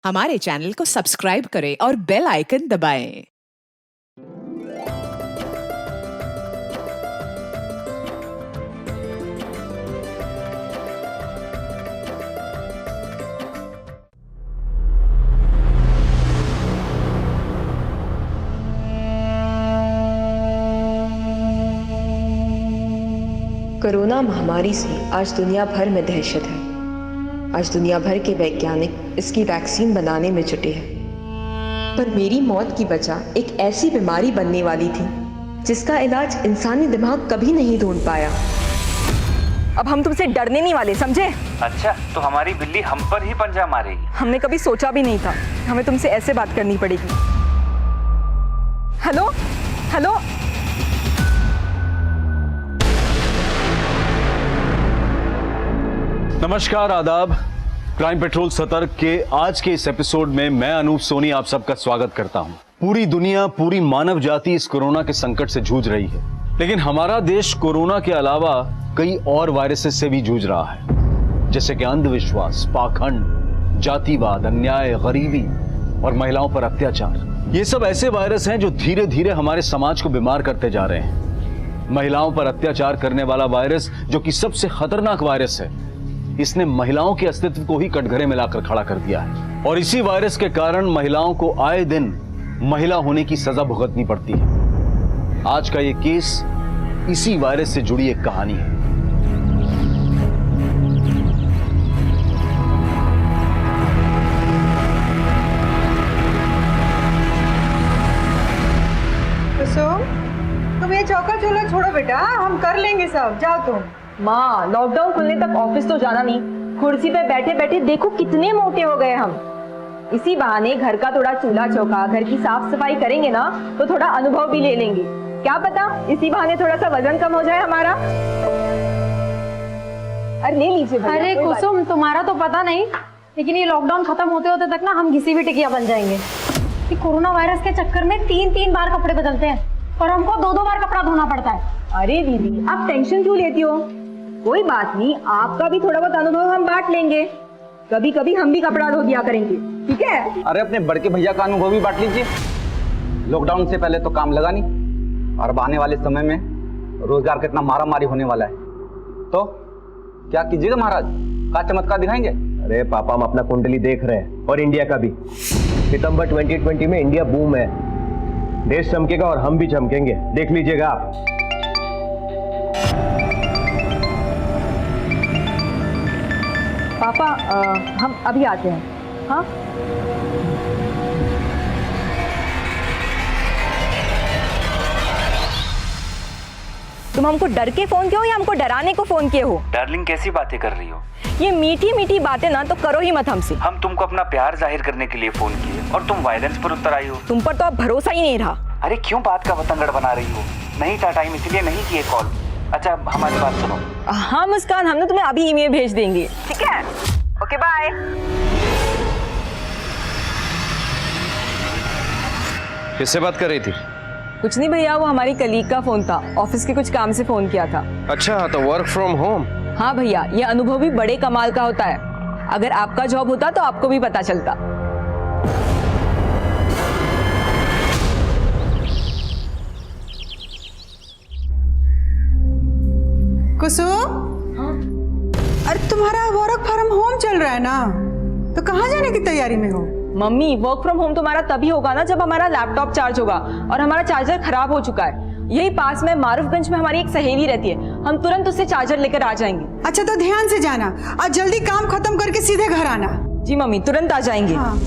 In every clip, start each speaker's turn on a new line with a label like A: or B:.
A: हमारे चैनल को सब्सक्राइब करें और बेल आइकन दबाएं।
B: कोरोना महामारी से आज दुनिया भर में दहशत है। आज दुनिया भर के वैज्ञानिक इसकी वैक्सीन बनाने में जुटे हैं। पर मेरी मौत की वजह एक ऐसी बीमारी बनने वाली थी जिसका इलाज इंसानी दिमाग कभी नहीं ढूंढ पाया।
C: अब हम तुमसे डरने नहीं वाले, समझे?
D: अच्छा, तो हमारी बिल्ली हम पर ही पंजा मारेगी?
C: हमने कभी सोचा भी नहीं था हमें तुमसे ऐसे बात करनी पड़ेगी। हेलो हेलो,
E: नमस्कार, आदाब। क्राइम पेट्रोल सतर्क के आज के इस एपिसोड में मैं अनूप सोनी आप सबका स्वागत करता हूं। पूरी दुनिया, पूरी मानव जाति इस कोरोना के संकट से जूझ रही है, लेकिन हमारा देश कोरोना के अलावा कई और वायरसेस से भी जूझ रहा है, जैसे कि अंधविश्वास, पाखंड, जातिवाद, अन्याय, गरीबी और महिलाओं पर अत्याचार। ये सब ऐसे वायरस हैं जो धीरे धीरे हमारे समाज को बीमार करते जा रहे हैं। महिलाओं पर अत्याचार करने वाला वायरस, जो कि सबसे खतरनाक वायरस है, इसने महिलाओं के अस्तित्व को ही कटघरे में लाकर खड़ा कर दिया है। और इसी वायरस के कारण महिलाओं को आए दिन महिला होने की सजा भुगतनी पड़ती है। आज का ये केस इसी वायरस से जुड़ी एक कहानी है।
F: तुम ये चौका चूल्हा छोड़ो बेटा, हम कर लेंगे सब। जाओ तुम।
C: माँ, लॉकडाउन खुलने तक ऑफिस तो जाना नहीं। कुर्सी पे बैठे बैठे देखो कितने मोटे हो गए हम। इसी बहाने घर का थोड़ा चूल्हा चौका, घर की साफ सफाई करेंगे ना तो थोड़ा अनुभव भी ले लेंगे। क्या पता इसी बहाने थोड़ा सा वजन कम हो जाए हमारा। अरे ले लीजिए।
G: अरे कुसुम, तुम्हारा तो पता नहीं, लेकिन ये लॉकडाउन खत्म होते होते तक ना हम घिसी हुई टिकिया बन जाएंगे। कि कोरोना वायरस के चक्कर में 3-3 बार कपड़े बदलते हैं और हमको 2-2 बार कपड़ा धोना पड़ता है।
C: अरे दीदी, आप टेंशन क्यों लेती हो? कोई बात नहीं, आपका भी थोड़ा बहुत अनुभव हम बांट लेंगे। कभी कभी हम भी कपड़ा धो दिया करेंगे, ठीक है?
H: अरे अपने बड़के भैया का अनुभव भी बांट लीजिए। लॉकडाउन से पहले तो काम लगा नहीं, और अब आने वाले समय में रोजगार कितना मारा मारी होने वाला है। तो क्या कीजिएगा महाराज, क्या चमत्कार दिखाएंगे?
I: अरे पापा, हम अपना कुंडली देख रहे हैं, और इंडिया का भी। सितंबर 2020 में इंडिया बूम है, देश चमकेगा और हम भी चमकेंगे, देख लीजिएगा आप।
C: पापा, हम अभी आते हैं। हाँ, तुम हमको डर के फोन किए हो या हमको डराने को फोन किए हो?
D: डार्लिंग, कैसी बातें कर रही हो?
C: ये मीठी मीठी बातें ना तो करो ही मत हमसे।
D: हम तुमको अपना प्यार जाहिर करने के लिए फोन किए और तुम वायलेंस पर उतर आई हो।
C: तुम पर तो अब भरोसा ही नहीं रहा।
D: अरे क्यों बात का बतंगड़ बना रही हो? नहीं था टाइम, इसलिए नहीं किए कॉल। अच्छा, हमारी बात सुनो।
C: हाँ मुस्कान, हम ना तुम्हें अभी ईमेल भेज देंगे, ठीक है? Okay, bye.
I: किससे बात कर रही थी?
C: कुछ नहीं भैया, वो हमारी कलीग का फोन था, ऑफिस के कुछ काम से फोन किया था।
I: अच्छा, तो वर्क फ्रॉम होम।
C: हाँ भैया, ये अनुभव भी बड़े कमाल का होता है। अगर आपका जॉब होता तो आपको भी पता चलता।
F: कुसुम, अरे तुम्हारा वर्क फ्रॉम होम चल रहा है ना, तो कहाँ जाने की तैयारी में हो?
C: मम्मी, वर्क फ्रॉम होम तुम्हारा तभी होगा ना जब हमारा लैपटॉप चार्ज होगा, और हमारा चार्जर खराब हो चुका है। यही पास में मारूफगंज में हमारी एक सहेली रहती है, हम तुरंत उससे चार्जर लेकर आ जाएंगे।
F: अच्छा, तो ध्यान से जाना और जल्दी काम खत्म करके सीधे घर आना।
C: जी मम्मी, तुरंत आ जाएंगे।
F: हाँ।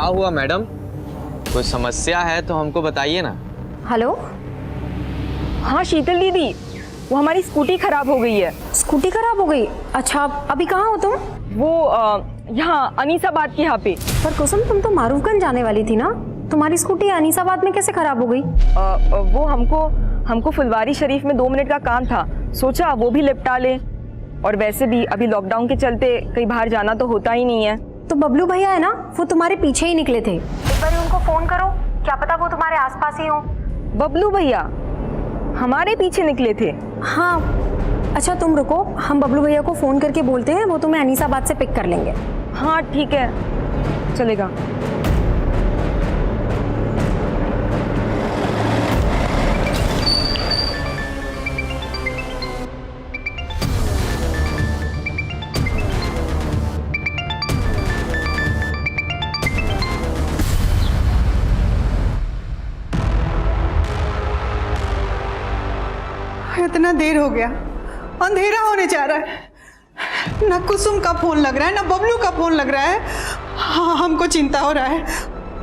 H: क्या हुआ मैडम, कोई समस्या है तो हमको बताइए ना।
G: हेलो।
C: हाँ शीतल दीदी, वो हमारी स्कूटी खराब हो गई है।
G: स्कूटी खराब हो गई? अच्छा, अभी कहाँ हो तुम?
C: वो यहाँ अनीसाबाद के यहाँ पे।
G: पर कुसुम, तुम तो मारूफगंज जाने वाली थी ना, तुम्हारी स्कूटी अनीसाबाद में कैसे खराब हो गई?
C: वो हमको फुलवारी शरीफ में 2 मिनट का काम था, सोचा वो भी निपटा ले। और वैसे भी अभी लॉकडाउन के चलते कहीं बाहर जाना तो होता ही नहीं है।
G: तो बबलू भैया है ना, वो तुम्हारे पीछे ही निकले थे। एक बार उनको फोन करो, क्या पता वो तुम्हारे आसपास ही हो।
C: बबलू भैया हमारे पीछे निकले थे?
G: हाँ। अच्छा तुम रुको, हम बबलू भैया को फोन करके बोलते हैं, वो तुम्हें अनीसाबाद से पिक कर लेंगे।
C: हाँ ठीक है, चलेगा।
F: इतना देर हो गया, अंधेरा होने जा रहा है। ना कुसुम का फोन लग रहा है, ना बबलू का फोन लग रहा है। हाँ, हमको चिंता हो रहा है,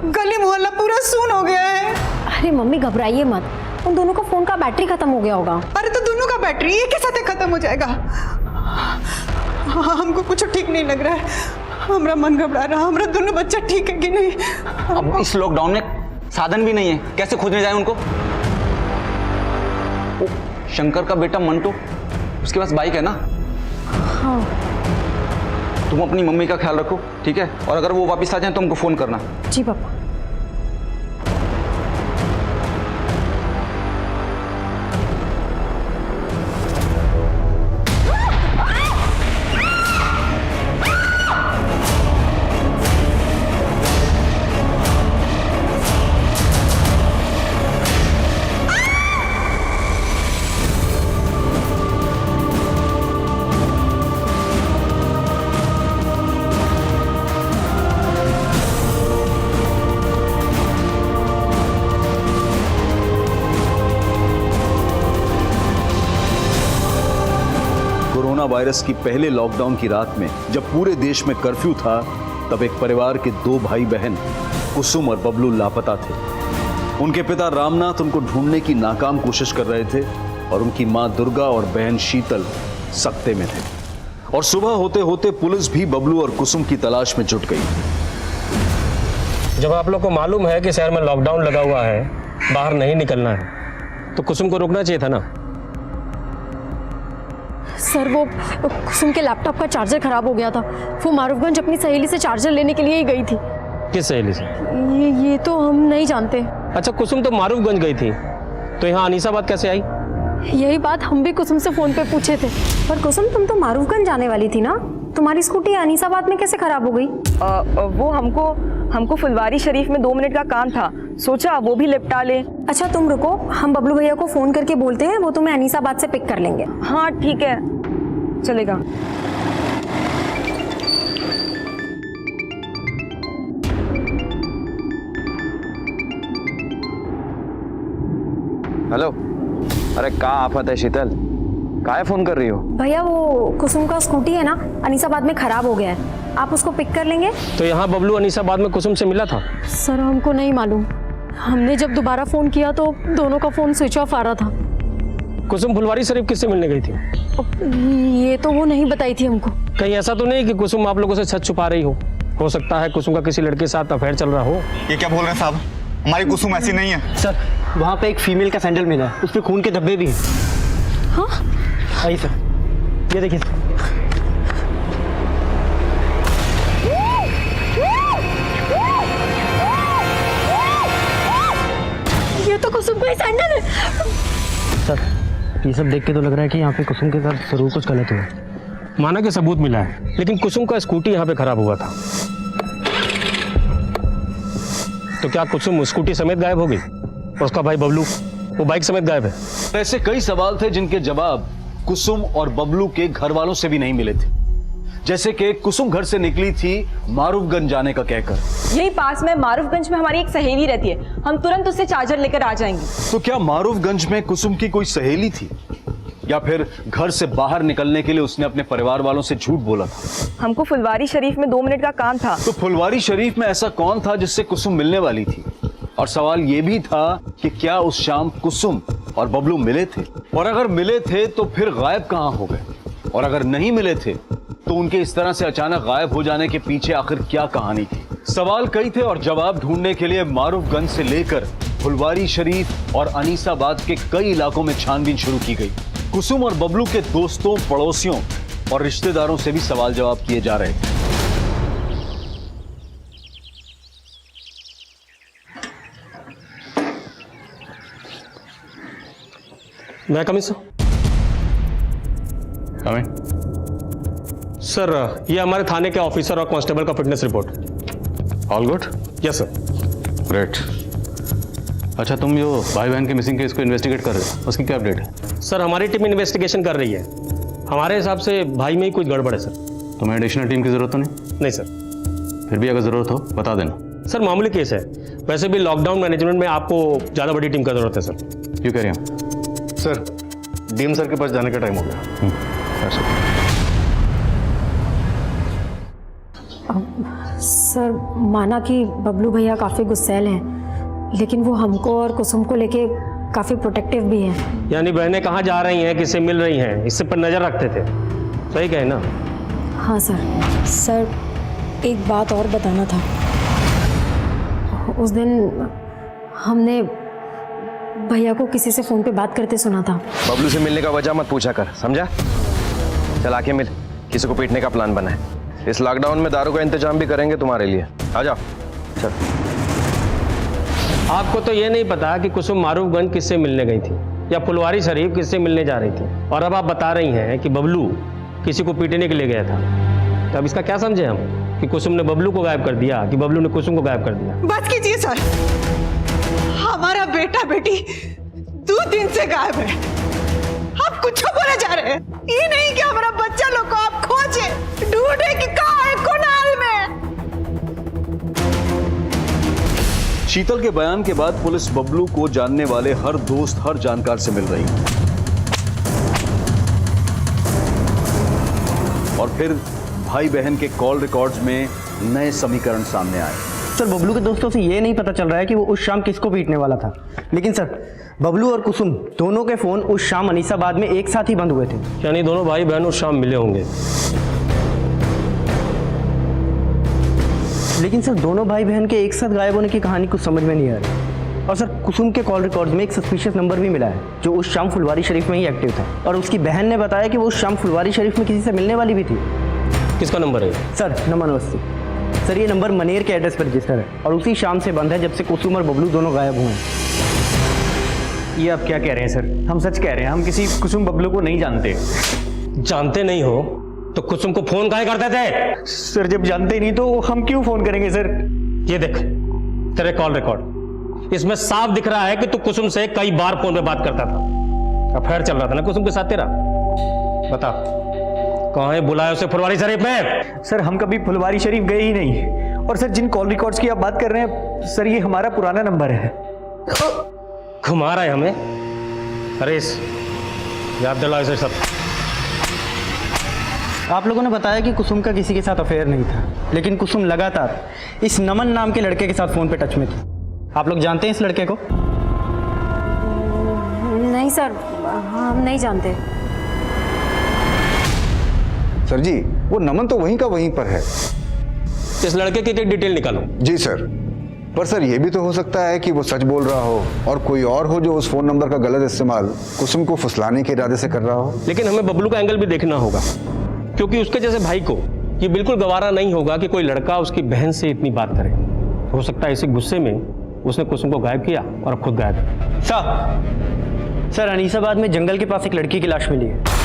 F: गली मोहल्ला पूरा सून हो गया है।
G: अरे मम्मी घबराइए मत, उन दोनों का फोन का बैटरी खत्म हो गया होगा।
F: अरे तो दोनों का बैटरी एक ही साथ खत्म हो जाएगा। हाँ, हमको कुछ ठीक नहीं लग रहा है, हमारा मन घबरा रहा। हमारा दोनों बच्चा ठीक है कि नहीं?
H: अब इस लॉकडाउन में साधन भी नहीं है, कैसे खोजने जाए उनको? शंकर का बेटा मंटू, उसके पास बाइक है ना?
G: हाँ।
H: तुम अपनी मम्मी का ख्याल रखो, ठीक है? और अगर वो वापस आ जाए तो हमको फोन करना।
G: जी पापा।
E: कोरोना वायरस की पहले लॉकडाउन की रात में जब पूरे देश में कर्फ्यू था, तब एक परिवार के 2 भाई बहन कुसुम और बबलू लापता थे। उनके पिता रामनाथ उनको ढूंढने की नाकाम कोशिश कर रहे थे और उनकी मां दुर्गा और बहन शीतल सकते में थे। और सुबह होते होते पुलिस भी बबलू और कुसुम की तलाश में जुट गई।
J: जब आप लोग को मालूम है कि शहर में लॉकडाउन लगा हुआ है, बाहर नहीं निकलना है, तो कुसुम को रोकना चाहिए था ना।
G: सर, वो कुसुम के लैपटॉप का चार्जर खराब हो गया था, वो मारूफगंज अपनी सहेली से चार्जर लेने के लिए ही गई थी।
J: किस सहेली से?
G: ये तो हम नहीं जानते।
J: अच्छा, कुसुम तो मारूफगंज गई थी, तो यहाँ अनीसाबाद कैसे आई?
G: यही बात हम भी कुसुम से फोन पे पूछे थे। पर कुसुम, तुम तो मारूफगंज जाने वाली थी ना, तुम्हारी स्कूटी अनीसाबाद में कैसे खराब हो गई?
C: वो हमको फुलवारी शरीफ में 2 मिनट का काम था, सोचा वो भी निपटा ले।
G: अच्छा तुम रुको, हम बबलू भैया को फोन करके बोलते हैं, वो तुम्हें अनीसाबाद से पिक कर लेंगे।
C: हाँ ठीक है, चलेगा।
H: हेलो। अरे क्या आफत है शीतल, काहे फोन कर रही हो?
G: भैया वो कुसुम का स्कूटी है ना, अनीसाबाद में खराब हो गया है, आप उसको पिक कर लेंगे?
J: तो यहाँ बबलू अनीसाबाद में कुसुम से मिला था?
G: सर हमको नहीं मालूम, हमने जब दोबारा फोन किया तो दोनों का फोन स्विच ऑफ आ रहा था।
J: कुसुम फुलवारी शरीफ किससे मिलने गई थी?
G: ये तो वो नहीं बताई थी हमको।
J: कहीं ऐसा तो नहीं कि कुसुम आप लोगों से सच छुपा रही हो सकता है कुसुम का किसी लड़के के साथ अफेयर चल रहा हो।
K: ये क्या बोल रहे हैं साहब, हमारी कुसुम ऐसी नहीं है।
L: सर, वहाँ पे एक फीमेल का सैंडल मिला है, उसपे खून के धब्बे भी हैं।
G: हाँ?
L: आइए सर, ये देखिए।
G: ये तो कुसुम का ही सैंडल है।
L: सर, ये सब देख के तो लग रहा है कि यहाँ पे कुसुम के साथ जरूर कुछ गलत हुआ।
J: माना कि सबूत मिला है, लेकिन कुसुम का स्कूटी यहाँ पे खराब हुआ था, तो क्या कुसुम स्कूटी समेत गायब हो गई? और उसका भाई बबलू, वो बाइक समेत गायब है।
E: ऐसे कई सवाल थे जिनके जवाब कुसुम और बबलू के घर वालों से भी नहीं मिले थे। जैसे कि कुसुम घर से निकली थी मारूफगंज जाने का कहकर।
C: यही पास में मारूफगंज में हमारी एक सहेली रहती है, हम तुरंत उससे चार्जर लेकर आ जाएंगे।
E: तो क्या मारूफगंज में कुसुम की कोई सहेली थी, या फिर घर से बाहर निकलने के लिए उसने अपने परिवार वालों से झूठ बोला था?
C: हमको फुलवारी शरीफ में 2 मिनट का काम था।
E: तो फुलवारी शरीफ में ऐसा कौन था जिससे कुसुम मिलने वाली थी? और सवाल ये भी था कि क्या उस शाम कुसुम और बबलू मिले थे, और अगर मिले थे तो फिर गायब कहां हो गए, और अगर नहीं मिले थे तो उनके इस तरह से अचानक गायब हो जाने के पीछे आखिर क्या कहानी थी। सवाल कई थे और जवाब ढूंढने के लिए मारूफगंज से लेकर फुलवारी शरीफ और अनीसाबाद के कई इलाकों में छानबीन शुरू की गई। कुसुम और बबलू के दोस्तों, पड़ोसियों और रिश्तेदारों से भी सवाल जवाब किए जा रहे थे।
J: मैं कमिंग सर, ये हमारे थाने के ऑफिसर और कांस्टेबल का fitness report.
E: All good?
J: Yes sir.
E: Great. अच्छा, तुम जो भाई बहन के मिसिंग केस को इन्वेस्टिगेट कर रहे हो, उसकी क्या अपडेट है?
J: सर, हमारी टीम इन्वेस्टिगेशन कर रही है। हमारे हिसाब से भाई में ही कुछ गड़बड़ है सर।
E: तुम्हें एडिशनल टीम की जरूरत तो नहीं?
J: नहीं सर।
E: फिर भी अगर जरूरत हो बता देना।
J: सर, मामूली केस है। वैसे भी लॉकडाउन मैनेजमेंट में आपको ज़्यादा बड़ी टीम का जरूरत है sir.
E: You carry on.
I: Sir, DM sir के पास जाने का टाइम हो गया।
G: सर, माना कि बबलू भैया काफ़ी गुस्सैल हैं, लेकिन वो हमको और कुसुम को लेके काफ़ी प्रोटेक्टिव भी हैं।
J: यानी बहनें कहाँ जा रही हैं, किससे मिल रही हैं, इससे पर नज़र रखते थे। सही कहे ना?
G: हाँ सर। सर, एक बात और बताना था। उस दिन हमने भैया को किसी से फ़ोन पे बात करते सुना था।
I: बबलू से मिलने का वजह मत पूछा कर, समझा? चल आके मिल, किसी को पीटने का प्लान बना है। इस लॉकडाउन में दारू का इंतजाम भी करेंगे तुम्हारे लिए। आ जाओ। चल।
J: आपको तो ये नहीं पता कि कुसुम मारूफगंज किससे मिलने गई थी या फुलवारी शरीफ किससे मिलने जा रही थी, और अब आप बता रही हैं कि बबलू किसी को पीटने के लिए गया था। तो अब इसका क्या समझे हम, कि कुसुम ने बबलू को गायब कर दिया कि बबलू ने कुसुम को गायब कर दिया?
F: बस कीजिए सर, हमारा बेटा बेटी 2 दिन से गायब है। आप कुछ बोले जा रहे हैं। ये नहीं कि हमारा बच्चा लोग को आप खोजे ढूंढे कि कहाँ है, कौन हाल में।
E: शीतल के बयान के बाद पुलिस बबलू को जानने वाले हर दोस्त, हर जानकार से मिल रही है। और फिर भाई बहन के कॉल रिकॉर्ड्स में नए समीकरण सामने आए।
L: सर, बबलू के दोस्तों से ये नहीं पता चल रहा है कि वो उस शाम किसको पीटने वाला था, लेकिन सर बबलू और कुसुम दोनों के फोन उस शाम अनीसाबाद में एक साथ ही बंद हुए थे।
J: यानी दोनों भाई बहन उस शाम मिले होंगे।
L: लेकिन सर, दोनों भाई बहन के एक साथ गायब होने की कहानी कुछ समझ में नहीं आ रही। और सर, कुसुम के कॉल रिकॉर्ड्स में एक सस्पिशियस नंबर भी मिला है जो उस शाम फुलवारी शरीफ में ही एक्टिव था, और उसकी बहन ने बताया कि वो उस शाम फुलवारी शरीफ में किसी से मिलने वाली भी थी।
J: किसका नंबर है?
L: Sir, number 89। सर, ये नंबर मनेर के एड्रेस पर रजिस्टर है और उसी शाम से बंद है जब से कुसुम और बबलू दोनों गायब हुए हैं।
I: ये आप क्या कह रहे हैं सर? हम सच कह रहे हैं, हम किसी कुसुम बबलू को नहीं जानते।
J: जानते नहीं हो तो कुसुम को फोन काहे करते थे?
I: सर, जब जानते ही नहीं तो हम क्यों फोन करेंगे सर?
J: ये देख तेरे कॉल रिकॉर्ड, इसमें साफ दिख रहा है कि तू कुसुम से कई बार फोन पे बात करता था। अफेयर चल रहा था ना कुसुम के साथ तेरा? बता, कहाँ है बुलाया उसे फुलवारी शरीफ में?
I: सर, हम कभी फुलवारी शरीफ गए ही नहीं। और सर, जिन कॉल रिकॉर्ड्स की आप बात कर रहे हैं सर, ये हमारा पुराना नंबर है।
J: घुमा रहा है हमें। अरे याद दिलाओ इसे सब।
L: आप लोगों ने बताया कि कुसुम का किसी के साथ अफेयर नहीं था, लेकिन कुसुम लगातार इस नमन नाम के लड़के के साथ फोन पे टच में थी। आप लोग जानते हैं इस लड़के को?
G: नहीं सर, हम नहीं जानते।
K: सर जी, वो नमन तो वहीं का वहीं पर है।
J: इस लड़के की एक डिटेल निकालो।
K: जी सर, पर सर ये भी तो हो सकता है कि वो सच बोल रहा हो और कोई और हो जो उस फोन नंबर का गलत इस्तेमाल कुसुम को फुसलाने के इरादे से कर रहा हो।
J: लेकिन हमें बबलू का एंगल भी देखना होगा, क्योंकि उसके जैसे भाई को ये बिल्कुल गवारा नहीं होगा कि कोई लड़का उसकी बहन से इतनी बात करे। हो सकता है इसी गुस्से में उसने कुसुम को गायब किया और अब खुद गायब है।
L: सर, अनीसाबाद में जंगल के पास एक लड़की की लाश मिली है।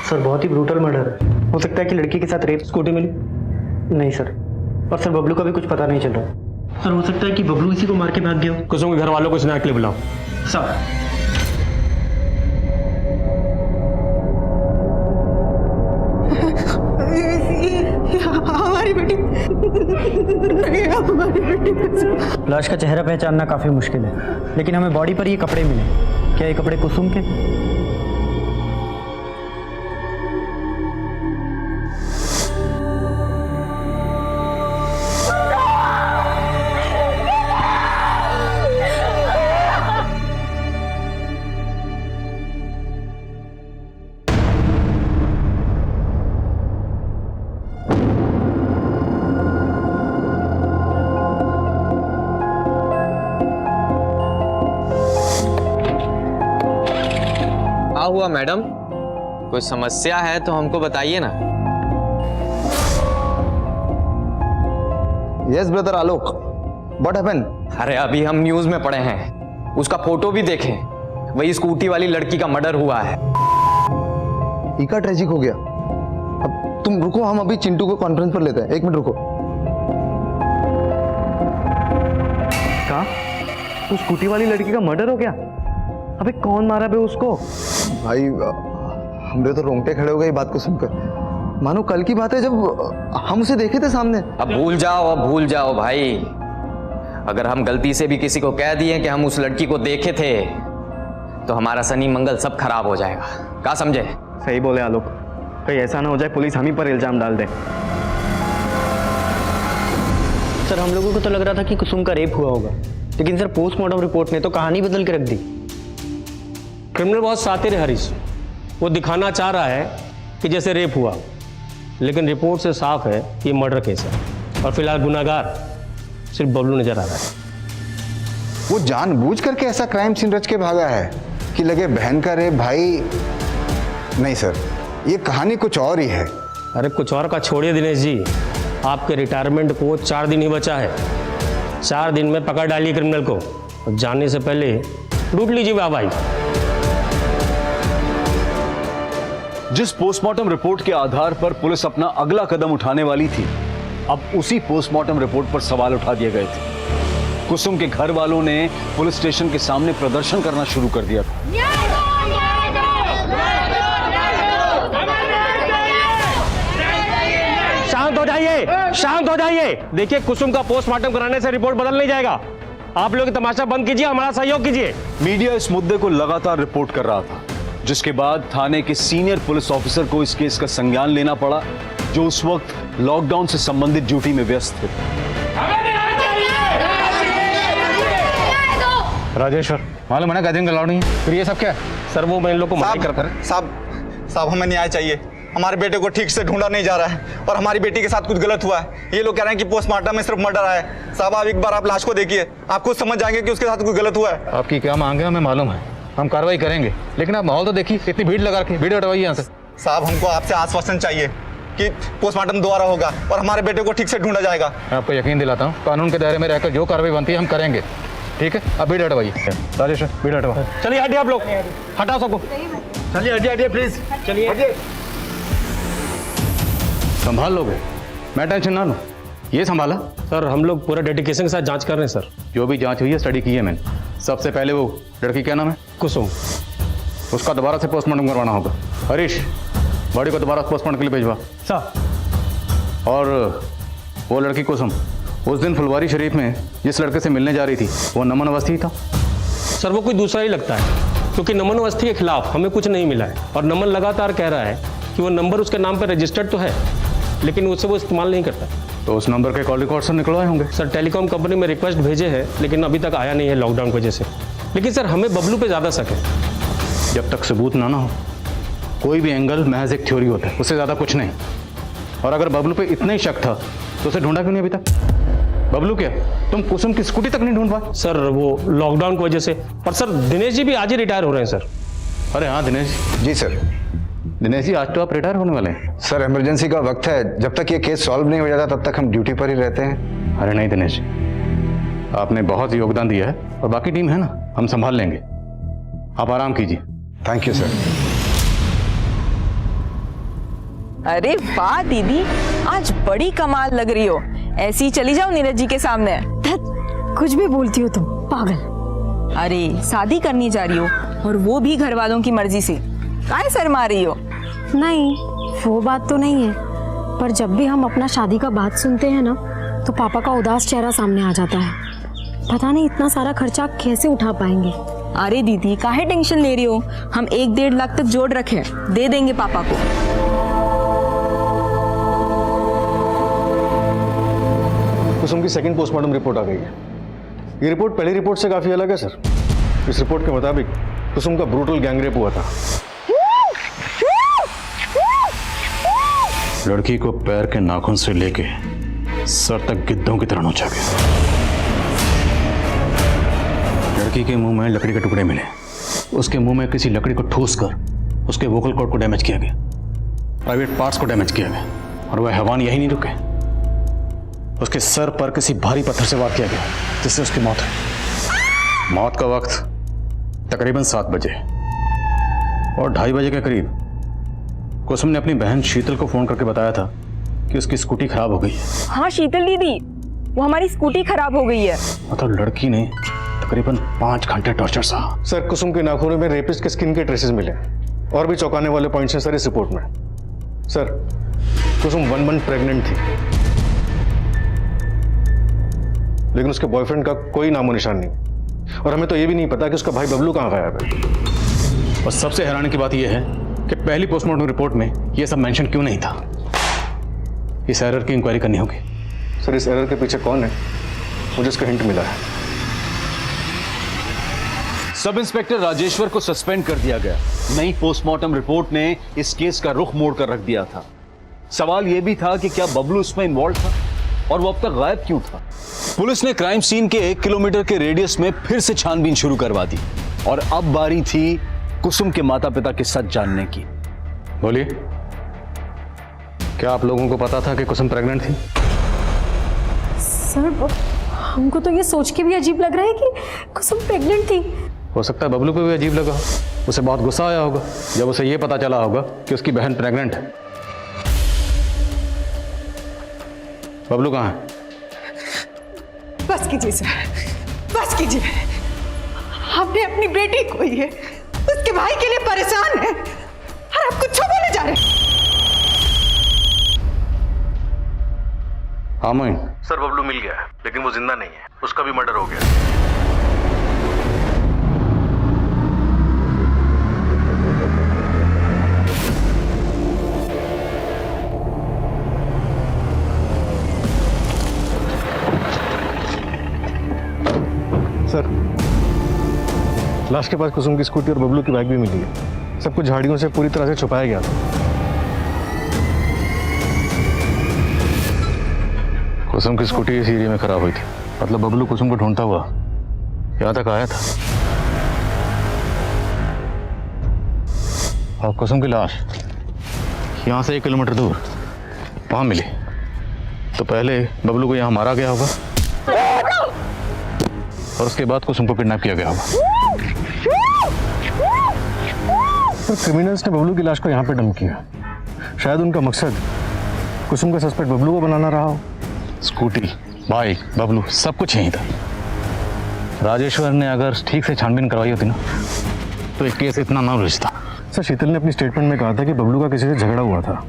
L: सर, बहुत ही ब्रूटल मर्डर है। हो सकता है कि लड़की के साथ रेप।
J: स्कूटी मिली?
L: नहीं सर, और सर बबलू का भी कुछ पता नहीं चल रहा। सर, हो सकता है कि बबलू इसी को मार के भाग गया हो।
J: कुसुम के घर वालों को स्नैक के लिए बुलाओ।
L: सर
F: हमारी बेटी नहीं, हमारी बेटी।
L: लाश का चेहरा पहचानना काफ़ी मुश्किल है, लेकिन हमें बॉडी पर ये कपड़े मिले। क्या ये कपड़े कुसुम के?
M: क्या हुआ मैडम? कोई समस्या है तो हमको बताइए ना।
H: Yes brother Alok, what happened?
M: अरे अभी हम न्यूज में पढ़े हैं, उसका फोटो भी देखें, वही स्कूटी वाली लड़की का मर्डर हुआ है।
H: इका ट्रेजिक हो गया। अब तुम रुको, हम अभी चिंटू को कॉन्फ्रेंस पर लेते हैं। 1 मिनट रुको।
L: कहा उस स्कूटी वाली लड़की का मर्डर हो गया? अबे कौन मारा बे उसको?
H: भाई हमरे तो रोंगटे खड़े हो गए बात को सुनकर। मानो कल की बात है जब हम उसे देखे थे सामने।
M: अब भूल जाओ भाई। अगर हम गलती से भी किसी को कह दिए कि हम उस लड़की को देखे थे तो हमारा शनि मंगल सब खराब हो जाएगा। क्या समझे?
L: सही बोले आलोक, कहीं ऐसा ना हो जाए पुलिस हम ही पर इल्जाम डाल दे। सर हम लोगों को तो लग रहा था कि कुसुम का रेप हुआ होगा, लेकिन सर पोस्टमार्टम रिपोर्ट ने तो कहानी बदल के रख दी।
J: क्रिमिनल बहुत शातिर है हरीश, वो दिखाना चाह रहा है कि जैसे रेप हुआ, लेकिन रिपोर्ट से साफ है कि ये मर्डर केस है और फिलहाल गुनाहगार सिर्फ बबलू नजर आ रहा है।
K: वो जानबूझ करके ऐसा क्राइम सीन रच के भागा है कि लगे बहन का रेप। भाई नहीं सर, ये कहानी कुछ और ही है।
J: अरे कुछ और का छोड़िए दिनेश जी, आपके रिटायरमेंट को 4 दिन ही बचा है। 4 दिन में पकड़ डालिए क्रिमिनल को और जाने से पहले लूट लीजिए वाहवाही।
E: जिस पोस्टमार्टम रिपोर्ट के आधार पर पुलिस अपना अगला कदम उठाने वाली थी, अब उसी पोस्टमार्टम रिपोर्ट पर सवाल उठा दिए गए थे। कुसुम के घर वालों ने पुलिस स्टेशन के सामने प्रदर्शन करना शुरू कर दिया था।
J: शांत हो जाइए। देखिए, कुसुम का पोस्टमार्टम कराने से रिपोर्ट बदल नहीं जाएगा। आप लोग तमाशा बंद कीजिए, हमारा सहयोग कीजिए।
E: मीडिया इस मुद्दे को लगातार रिपोर्ट कर रहा था, जिसके बाद थाने के सीनियर पुलिस ऑफिसर को इस केस का संज्ञान लेना पड़ा, जो उस वक्त लॉकडाउन से संबंधित ड्यूटी में व्यस्त थे।
H: राजेश्वर, मालूम है ना गैदरिंग अलाउड नहीं है, फिर ये सब क्या है?
J: सर वो मैं इन लोग को माफ कर
H: साहब हमें न्याय चाहिए। हमारे बेटे को ठीक से ढूंढा नहीं जा रहा है और हमारी बेटी के साथ कुछ गलत हुआ है। ये लोग कह रहे हैं कि पोस्टमार्टम में सिर्फ मर्डर आया है। साहब आप एक बार आप लाश को देखिए, आप खुद समझ जाएंगे कि उसके साथ कुछ गलत हुआ है।
N: आपकी क्या मांग है हमें मालूम है, हम कार्रवाई करेंगे, लेकिन आप माहौल तो देखिए, इतनी भीड़ लगा के भीड़ हटवाइए यहाँ से।
H: साहब हमको आपसे आश्वासन चाहिए कि पोस्टमार्टम दोबारा होगा और हमारे बेटे को ठीक से ढूंढा जाएगा।
N: मैं आपको यकीन दिलाता हूँ, कानून के दायरे में रहकर जो कार्रवाई बनती है हम करेंगे। ठीक है, अब भीड़ हटवाइए। राजेश्वर भीड़ हटवा।
J: चलिए हटिए आप लोग, हटाओ सबको।
N: चलिए हटिए प्लीज, चलिए। संभाल लोगे, मैं टेंशन ना लूँ, ये संभाला।
J: सर हम लोग पूरा डेडिकेशन के साथ जांच कर रहे हैं सर।
N: जो भी जांच हुई है स्टडी की है मैंने। सबसे पहले वो लड़की क्या नाम है?
J: कुसुम।
N: उसका दोबारा से पोस्टमार्टम करवाना होगा। हरीश, बॉडी को दोबारा पोस्टमार्टम के लिए भिजवा।
L: सर।
N: और वो लड़की कुसुम उस दिन फुलवारी शरीफ में जिस लड़के से मिलने जा रही थी, वो नमन अवस्थी था।
J: सर वो कोई दूसरा ही लगता है, क्योंकि नमन अवस्थी के खिलाफ हमें कुछ नहीं मिला है और नमन लगातार कह रहा है कि वो नंबर उसके नाम पर रजिस्टर्ड तो है, लेकिन उससे वो इस्तेमाल नहीं करता।
N: तो उस नंबर के कॉल रिकॉर्ड से निकलवाए होंगे।
J: सर टेलीकॉम कंपनी में रिक्वेस्ट भेजे हैं, लेकिन अभी तक आया नहीं है लॉकडाउन की वजह से। लेकिन सर हमें बबलू पे ज़्यादा शक है।
N: जब तक सबूत ना हो, कोई भी एंगल महज एक थ्योरी होता है, उससे ज़्यादा कुछ नहीं। और अगर बबलू पे इतना ही शक था तो उसे ढूंढा क्यों नहीं अभी तक? बबलू क्या, तुम कुसुम की स्कूटी तक नहीं ढूंढ पाए?
J: सर वो लॉकडाउन की वजह से। और सर दिनेश जी भी आज ही रिटायर हो रहे हैं सर।
N: अरे हाँ दिनेश
K: जी सर।
N: दिनेश जी आज तो आप रिटायर होने वाले हैं।
K: सर इमरजेंसी का वक्त है, जब तक ये केस सॉल्व नहीं हो जाता तब तक हम ड्यूटी पर ही रहते हैं।
N: अरे नहीं दिनेश, आपने बहुत योगदान दिया है और बाकी टीम है ना, हम संभाल लेंगे, आप आराम कीजिए।
K: Thank you sir.
C: अरे वाह दीदी, आज बड़ी कमाल लग रही हो। ऐसी ही चली जाओ नीरज जी के सामने।
G: कुछ भी बोलती हो तुम, पागल।
C: अरे शादी करनी जा रही हो और वो भी घर वालों की मर्जी से, काहे शर्मा रही हो?
G: नहीं, वो बात तो नहीं है, पर जब भी हम अपना शादी का बात सुनते हैं ना तो पापा का उदास चेहरा सामने आ जाता है। पता नहीं इतना सारा खर्चा कैसे उठा पाएंगे।
C: अरे दीदी काहे टेंशन ले रही हो, हम 1-1.5 लाख तक जोड़ रखे हैं, दे देंगे पापा को।
E: कुसुम की सेकंड पोस्टमार्टम रिपोर्ट आ गई है। ये रिपोर्ट पहली रिपोर्ट से काफी अलग है सर। इस रिपोर्ट के मुताबिक कुसुम का ब्रूटल गैंगरेप हुआ था। लड़की को पैर के नाखून से लेके सर तक गिद्धों की तरह नोचा गया। लड़की के मुंह में लकड़ी के टुकड़े मिले, उसके मुंह में किसी लकड़ी को ठूस कर उसके वोकल कॉर्ड को डैमेज किया गया, प्राइवेट पार्ट्स को डैमेज किया गया, और वह हैवान यही नहीं रुके, उसके सर पर किसी भारी पत्थर से वार किया गया जिससे उसकी मौत हुई। मौत का वक्त तकरीबन 7 बजे और 2:30 बजे के करीब कुसुम ने अपनी बहन शीतल को फोन करके बताया था कि उसकी स्कूटी खराब हो गई है।
C: हाँ शीतल दीदी, वो हमारी स्कूटी खराब हो गई है।
E: मतलब लड़की ने तकरीबन 5 घंटे टॉर्चर सहा। सर कुसुम के नाखूनों में रेपिस्ट के स्किन के ट्रेसेस मिले और भी चौंकाने वाले पॉइंट्स हैं सर इस रिपोर्ट में। सर कुसुम 1 मंथ प्रेग्नेंट थी, लेकिन उसके बॉयफ्रेंड का कोई नामो निशान नहीं, और हमें तो ये भी नहीं पता कि उसका भाई बबलू कहाँ गायब है। और सबसे हैरानी की बात यह है कि पहली पोस्टमार्टम रिपोर्ट में यह सब मेंशन क्यों नहीं था। इस एरर की इंक्वायरी करनी होगी। सर इस एरर के पीछे कौन है, मुझे इसका हिंट मिला है। सब इंस्पेक्टर राजेश्वर को सस्पेंड कर दिया गया। नई पोस्टमार्टम रिपोर्ट ने इस केस का रुख मोड़ कर रख दिया था। सवाल यह भी था कि क्या बबलू इसमें इन्वॉल्व था और वो अब तक गायब क्यों था। पुलिस ने क्राइम सीन के 1 किलोमीटर के रेडियस में फिर से छानबीन शुरू करवा दी और अब बारी थी कुसुम के माता पिता के सच जानने की। बोलिए, क्या आप लोगों को पता था कि कुसुम प्रेग्नेंट थी?
G: सर हमको तो ये सोच के भी अजीब लग रहा है कि कुसुम प्रेग्नेंट थी।
E: हो सकता है बबलू को भी अजीब लगा, उसे बहुत गुस्सा आया होगा जब उसे यह पता चला होगा कि उसकी बहन प्रेग्नेंट है। बबलू कहाँ है?
F: बस कीजिए सर, बस कीजिए। हमने अपनी बेटी खोई है, उसके भाई के लिए परेशान है और आप कुछ बोले जा रहे हैं।
E: हाँ मोइन।
O: सर बबलू मिल गया है, लेकिन वो जिंदा नहीं है, उसका भी मर्डर हो गया।
E: सर लाश के पास कुसुम की स्कूटी और बबलू की बाइक भी मिली है। सब कुछ झाड़ियों से पूरी तरह से छुपाया गया था। कुसुम की स्कूटी इस एरिया में खराब हुई थी, मतलब बबलू कुसुम को ढूंढता हुआ यहाँ तक आया था और कुसुम की लाश यहाँ से 1 किलोमीटर दूर वहां मिली। तो पहले बबलू को यहाँ मारा गया होगा और उसके बाद कुसुम को किडनैप किया गया होगा। तो क्रिमिनल्स ने बबलू की लाश को यहाँ पे डंप किया। शायद उनका मकसद कुसुम का सस्पेक्ट बबलू को बनाना रहा हो। स्कूटी, बाइक, बबलू सब कुछ यहीं था। राजेश्वर ने अगर ठीक से छानबीन करवाई होती ना तो एक केस इतना ना उलझता। सर शीतल ने अपनी स्टेटमेंट में कहा था कि बबलू का किसी से झगड़ा हुआ था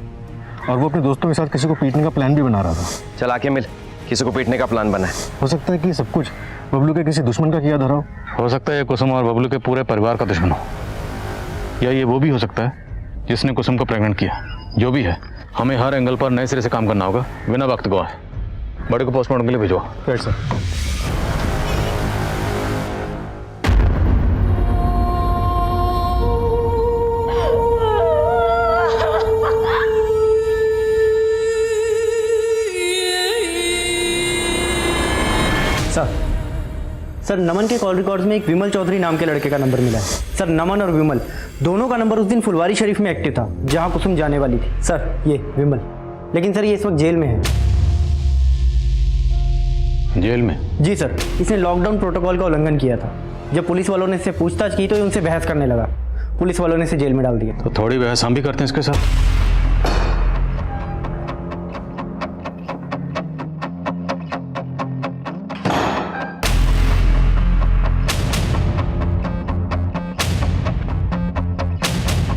E: और वो अपने दोस्तों के साथ किसी को पीटने का प्लान भी बना रहा था।
I: चल आके मिल, किसी को पीटने का प्लान बना है।
E: हो सकता है कि सब कुछ बबलू के किसी दुश्मन का किया धरा हो सकता है ये कुसुम और बबलू के पूरे परिवार का दुश्मन हो, या ये वो भी हो सकता है जिसने कुसुम को प्रेग्नेंट किया। जो भी है, हमें हर एंगल पर नए सिरे से काम करना होगा बिना वक्त गवाए। बड़े को पोस्टमार्टम के लिए भिजवा। Right sir.
L: सर नमन के कॉल रिकॉर्ड्स में एक विमल चौधरी नाम के लड़के का नंबर मिला है। सर नमन और विमल दोनों का नंबर उस दिन फुलवारी शरीफ में एक्टिव था जहां कुसुम जाने वाली थी। सर ये विमल, लेकिन सर ये इस वक्त जेल में है।
E: जेल में?
L: जी सर, इसने लॉकडाउन प्रोटोकॉल का उल्लंघन किया था। जब पुलिस वालों ने इससे पूछताछ की तो ये उनसे बहस करने लगा। पुलिस वालों ने इसे जेल में डाल दिया।
E: तो थोड़ी बहस हम भी करते हैं इसके साथ।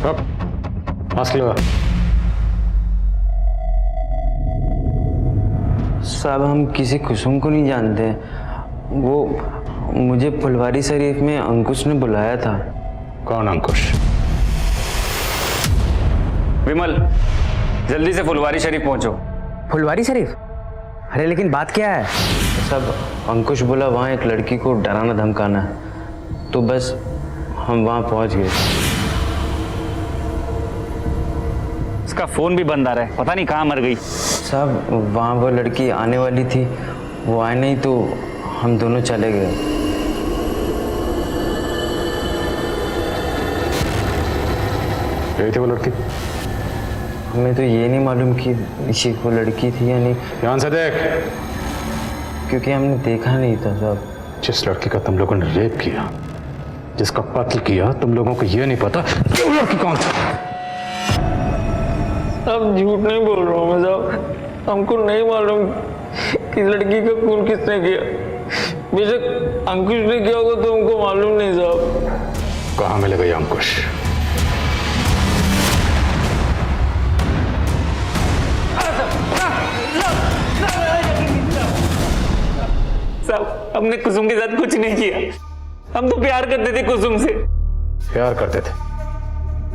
N: मास्क लगा।
L: साहब हम किसी कुसुम को नहीं जानते, वो मुझे फुलवारी शरीफ में अंकुश ने बुलाया था।
N: कौन अंकुश?
M: विमल, जल्दी से फुलवारी शरीफ पहुंचो।
L: फुलवारी शरीफ? अरे लेकिन बात क्या है? सब अंकुश बोला वहाँ एक लड़की को डराना धमकाना, तो बस हम वहाँ पहुँच गए।
M: इसका फोन भी बंद आ रहा है, पता नहीं कहाँ मर गई।
L: साहब वहाँ वो लड़की आने वाली थी, वो आए नहीं तो हम दोनों चले गए।
N: गई थी वो लड़की?
L: हमें तो ये नहीं मालूम कि ये वो लड़की थी या नहीं।
N: ध्यान से देख।
L: क्योंकि हमने देखा नहीं था साहब।
N: जिस लड़की का तुम लोगों ने रेप किया, जिसका कत्ल किया, तुम लोगों को ये नहीं पता कि वो लड़की कौन थी।
L: अब झूठ नहीं बोल रहा हूँ मैं साहब, हमको नहीं मालूम कि लड़की का खून किसने किया। बेशक अंकुश ने किया होगा तो हमको मालूम नहीं साहब।
N: कहाँ मिलेगा ये अंकुश?
M: साहब हमने कुसुम के साथ कुछ नहीं किया, हम तो प्यार करते थे कुसुम से।
N: प्यार करते थे?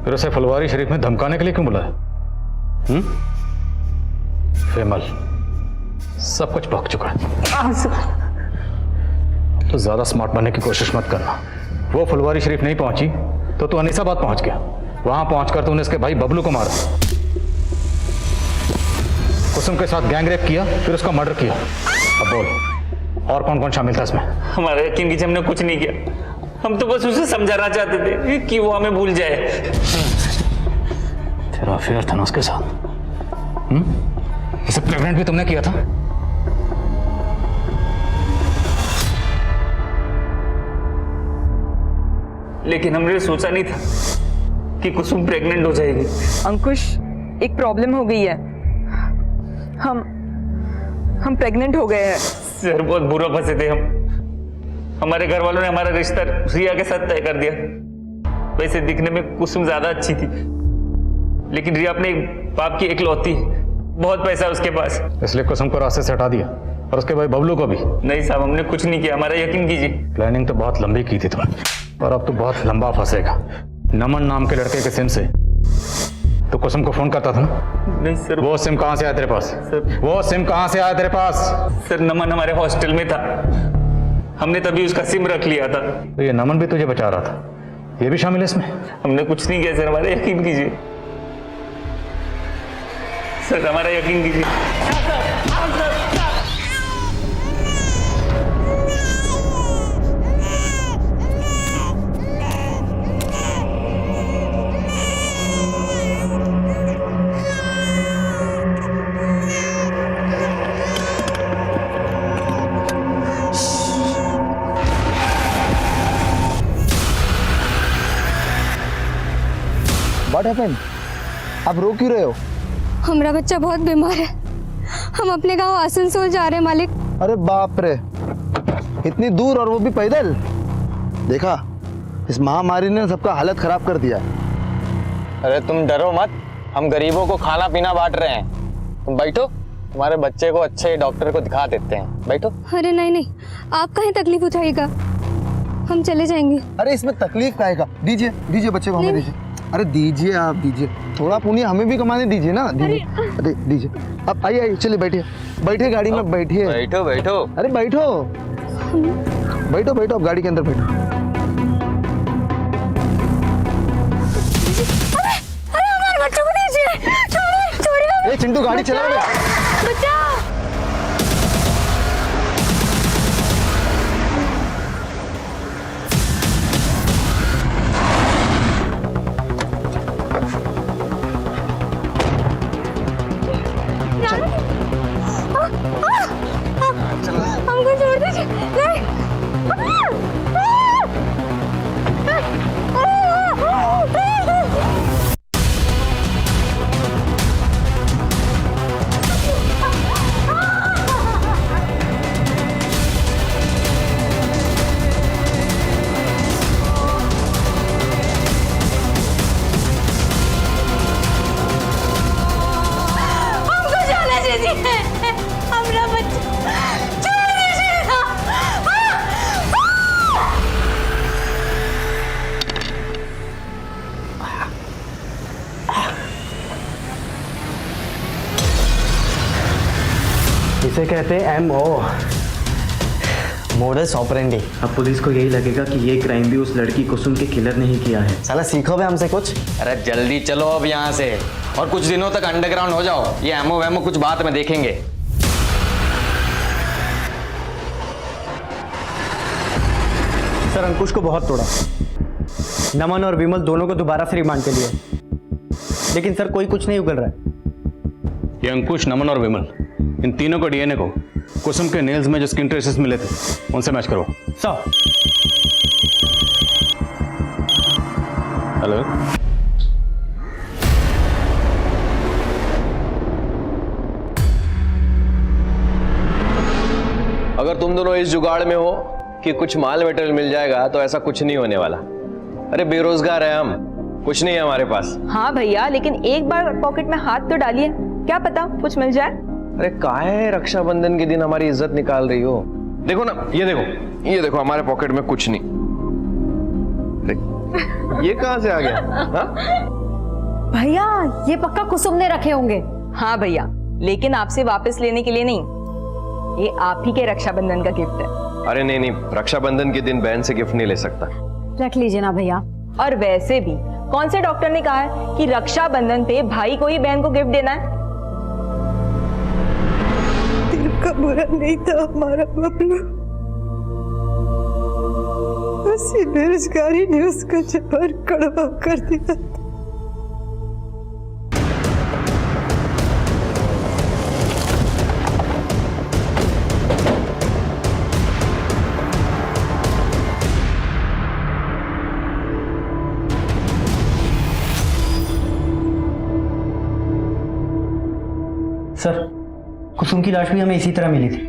N: फिर उसे फुलवारी शरीफ में धमकाने के लिए क्यों बुलाया? विमल, सब कुछ भग चुका है। तो ज्यादा स्मार्ट बनने की कोशिश मत करना। वो फुलवारी शरीफ नहीं पहुंची तो तू अनीसाबाद पहुंच गया। वहां पहुंचकर तूने इसके भाई बबलू को मारा, कुसुम के साथ गैंग रेप किया, फिर उसका मर्डर किया। अब बोल, और कौन कौन शामिल था इसमें?
M: हमारा यकीन कीजिए, हमने कुछ नहीं किया। हम तो बस उसे समझाना चाहते थे कि वो हमें भूल जाए।
N: तेरा अफेयर था ना उसके साथ? उसे प्रेग्नेंट भी तुमने किया था?
M: लेकिन हमने सोचा नहीं था कि कुसुम प्रेग्नेंट हो जाएगी।
C: अंकुश, एक प्रॉब्लम हो गई है। हम प्रेग्नेंट हो गए हैं।
M: सर बहुत बुरा फंसे थे हम। हमारे घर वालों ने हमारा रिश्ता रिया के साथ तय कर दिया। वैसे दिखने में कुसुम ज्यादा अच्छी थी, लेकिन रिया अपने बाप की इकलौती, बहुत पैसा उसके पास,
N: इसलिए कुसुम को रास्ते से हटा दिया, और उसके भाई बबलू को भी।
M: नहीं साहब, हमने कुछ नहीं किया, हमारा यकीन कीजिए।
N: प्लानिंग तो बहुत लंबी की थी तुमने, और अब तो बहुत लंबा फंसेगा। नमन नाम के लड़के के सिम से तो कुसुम को फोन करता था ना?
M: नहीं सर।
N: वो सिम कहां से आया तेरे पास?
M: सर,
N: वो सिम कहां से आया तेरे पास?
M: सर नमन हमारे हॉस्टल में था, हमने तभी उसका सिम रख लिया था।
N: तो ये नमन भी तुझे बचा रहा था, ये भी शामिल है इसमें?
M: हमने कुछ नहीं किया सर, हमारा यकीन कीजिए सर, हमारा यकीन कीजिए।
P: What happened? आप रो क्यों रहे हो?
G: हमारा बच्चा बहुत बीमार है, हम अपने गांव आसनसोल जा रहे हैं मालिक।
P: अरे बाप रे, इतनी दूर और वो भी पैदल? देखा, इस महामारी ने सबका हालत खराब कर दिया।
H: अरे तुम डरो मत, हम गरीबों को खाना पीना बांट रहे हैं। तुम बैठो, तुम्हारे बच्चे को अच्छे डॉक्टर को दिखा देते हैं। बैठो।
G: अरे नहीं नहीं, आप काहे तकलीफ उठाइएगा, हम चले जाएंगे।
P: अरे इसमें तकलीफ काहे का? दीजिए दीजिए बच्चे को, हमें दीजिए। अरे दीजिए, आप दीजिए, थोड़ा पुण्य हमें भी कमाने दीजिए ना। दीजिए, अरे दीजिए। अब आइए आइए, चलिए बैठिए, बैठिए गाड़ी में, बैठिए।
H: बैठो बैठो।
P: अरे बैठो बैठो बैठो, अब गाड़ी के अंदर बैठो।
G: अरे हमारे बच्चों को दीजिए, छोड़िए।
P: ए चिंटू, गाड़ी चला रहे।
G: बच्चा हमको छोड़ दीजिए।
L: इसे कहते हैं MO, मोडस ऑपरेंडी। अब पुलिस को यही लगेगा कि ये क्राइम भी उस लड़की कुसुम के किलर ने ही किया है।
P: साला सीखो बे हमसे कुछ।
H: अरे जल्दी चलो अब यहाँ से, और कुछ दिनों तक अंडरग्राउंड हो जाओ। ये एमओ वेमो कुछ बात में देखेंगे।
L: सर अंकुश को बहुत तोड़ा, नमन और विमल दोनों को दोबारा से रिमांड पे लिया, लेकिन सर कोई कुछ नहीं उगल रहा है।
N: ये अंकुश, नमन और विमल, इन तीनों को डीएनए को कुसुम के नेल्स में जो स्किन ट्रेसेस मिले थे उनसे मैच करो।
L: सर
N: हेलो,
I: अगर तुम दोनों इस जुगाड़ में हो कि कुछ माल मटेरियल मिल जाएगा तो ऐसा कुछ नहीं होने वाला। अरे बेरोजगार है हम, कुछ नहीं है हमारे पास।
C: हाँ भैया, लेकिन एक बार पॉकेट में हाथ तो डालिए, क्या पता कुछ मिल जाए।
I: अरे काहे रक्षाबंधन के दिन हमारी इज्जत निकाल रही हो? देखो ना, ये देखो हमारे पॉकेट में कुछ नहीं। ये कहां से आ गया? हाँ?
G: भैया ये पक्का कुसुम ने रखे होंगे।
C: हाँ भैया, लेकिन आपसे वापस लेने के लिए नहीं, ये आप ही के रक्षाबंधन का गिफ्ट है।
I: अरे नहीं, रक्षाबंधन के दिन बहन से गिफ्ट नहीं ले सकता।
G: रख लीजिए ना भैया।
C: और वैसे भी कौन से डॉक्टर ने कहा है कि रक्षाबंधन पे भाई को ही बहन को गिफ्ट देना है?
F: दिल का बुरा नहीं था हमारा बबलू, उसी बेरोजगारी ने उसका जबर कड़वा कर दिया।
L: सर कुसुम की लाश भी हमें इसी तरह मिली थी।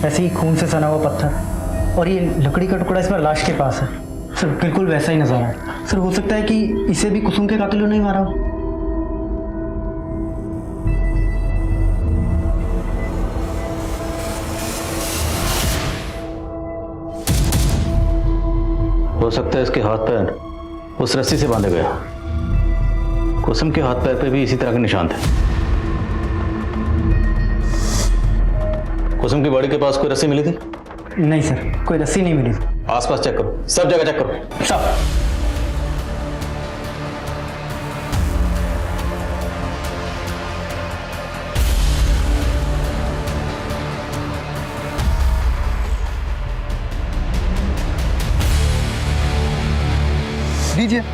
L: ऐसे ही खून से सना हुआ पत्थर, और ये लकड़ी का टुकड़ा इस पर लाश के पास है। सर बिल्कुल वैसा ही नजर है। सर हो सकता है कि इसे भी कुसुम के कातिलों ने ही मारा
N: हो सकता है इसके हाथ पैर उस रस्सी से बांधे गया। कुसुम के हाथ पैर पे भी इसी तरह के निशान थे। कुसुम की बॉडी के पास कोई रस्सी मिली थी?
L: नहीं सर, कोई रस्सी नहीं मिली।
N: आसपास चेक करो, सब जगह चेक करो।
L: सब।